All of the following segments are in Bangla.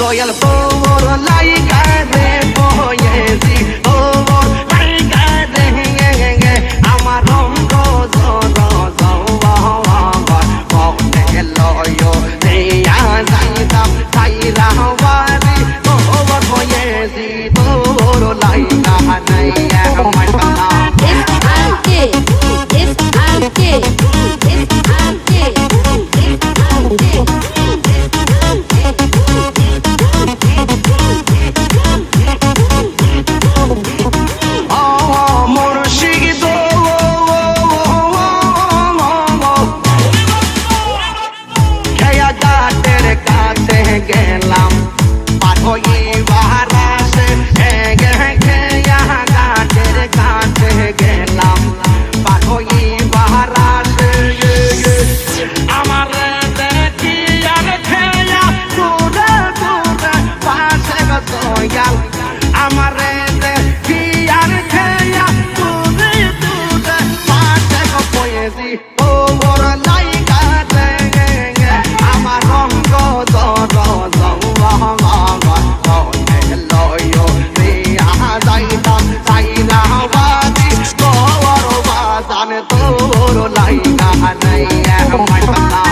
royal power like ade poyesi power like ade amar rongo zoro zawa pone loyo neya jaitam thaira wari power poyesi power like anaya my bala গেলাম পাঠই বারাসে গে গাটের কাছে গেলাম পাঠই বারাসে আমার দেখি আর খেয়া দূরে দূরে পাশে গয়াল আমার দেখি আর খেয়া দূরে দূরে পাশে গয়েছি ও মোর লাইকা আমার রঙ্গ তোর লাইকা নাই my bala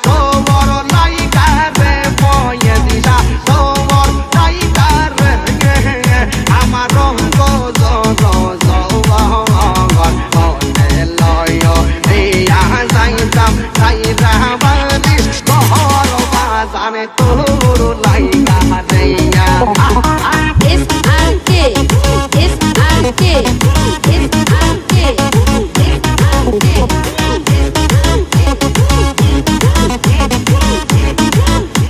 তোমার লাইকা রে পয়ে দিশা তোমার লাইকা রে আমার রঙ্গ মনে লয় দিয়া যাইতাম যাইরা বাড়ি ঘর বাজানে তো